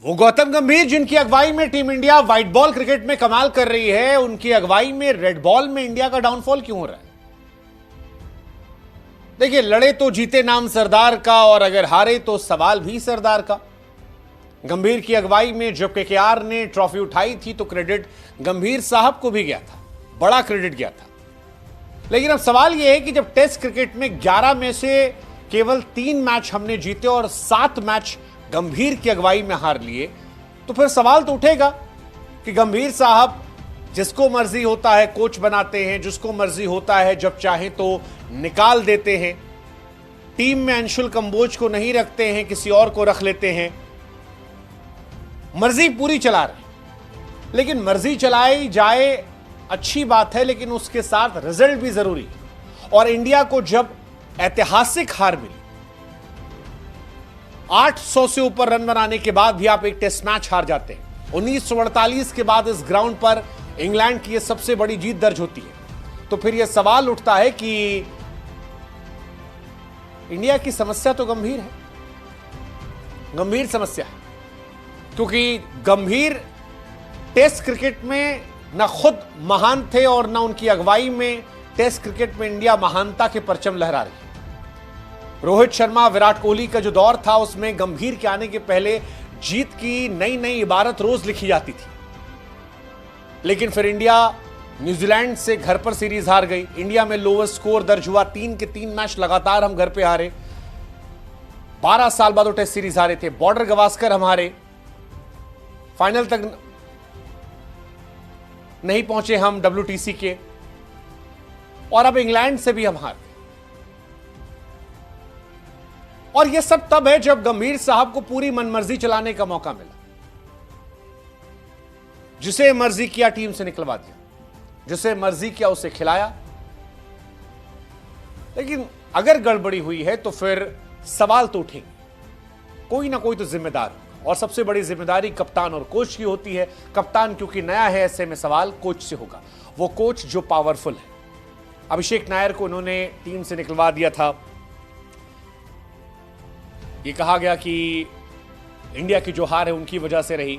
वो गौतम गंभीर जिनकी अगुवाई में team India white ball cricket में कमाल कर रही है, उनकी अगुवाई में रेड बॉल में इंडिया का डाउनफॉल क्यों हो रहा है? देखिए, लड़े तो जीते नाम सरदार का, और अगर हारे तो सवाल भी सरदार का। गंभीर की अगुवाई में जब केकेआर ने ट्रॉफी उठाई थी तो क्रेडिट गंभीर साहब को भी गया था, बड़ा क्रेडिट गया था। लेकिन अब सवाल यह है कि जब टेस्ट क्रिकेट में 11 में से केवल 3 मैच हमने जीते और 7 मैच गंभीर की अगुवाई में हार लिए, तो फिर सवाल तो उठेगा कि गंभीर साहब जिसको मर्जी होता है कोच बनाते हैं, जिसको मर्जी होता है जब चाहे तो निकाल देते हैं, टीम में अंशुल कंबोज को नहीं रखते हैं, किसी और को रख लेते हैं, मर्जी पूरी चला रहे। लेकिन मर्जी चलाई जाए अच्छी बात है, लेकिन उसके साथ रिजल्ट भी जरूरी है। और इंडिया को जब ऐतिहासिक हार मिली, 800 से ऊपर रन बनाने के बाद भी आप एक टेस्ट मैच हार जाते हैं। 1948 के बाद इस ग्राउंड पर इंग्लैंड की यह सबसे बड़ी जीत दर्ज होती है। तो फिर यह सवाल उठता है कि इंडिया की समस्या तो गंभीर है, गंभीर समस्या है, क्योंकि गंभीर टेस्ट क्रिकेट में न खुद महान थे और न उनकी अगुवाई में टेस्ट क्रिकेट में इंडिया महानता के परचम लहरा रही है। रोहित शर्मा, विराट कोहली का जो दौर था, उसमें गंभीर के आने के पहले जीत की नई नई इबारत रोज लिखी जाती थी। लेकिन फिर इंडिया न्यूजीलैंड से घर पर सीरीज हार गई। इंडिया में लोवेस्ट स्कोर दर्ज हुआ, 3 के 3 मैच लगातार हम घर पे हारे। 12 साल बाद वो टेस्ट सीरीज हारे थे। बॉर्डर गवास्कर हम हारे, फाइनल तक नहीं पहुंचे हम WTC के, और अब इंग्लैंड से भी हम हार गए। और यह सब तब है जब गंभीर साहब को पूरी मनमर्जी चलाने का मौका मिला। जिसे मर्जी किया टीम से निकलवा दिया, जिसे मर्जी किया उसे खिलाया। लेकिन अगर गड़बड़ी हुई है तो फिर सवाल तो उठेंगे, कोई ना कोई तो जिम्मेदार होगा, और सबसे बड़ी जिम्मेदारी कप्तान और कोच की होती है। कप्तान क्योंकि नया है, ऐसे में सवाल कोच से होगा, वो कोच जो पावरफुल है। अभिषेक नायर को उन्होंने टीम से निकलवा दिया था। ये कहा गया कि इंडिया की जो हार है उनकी वजह से रही।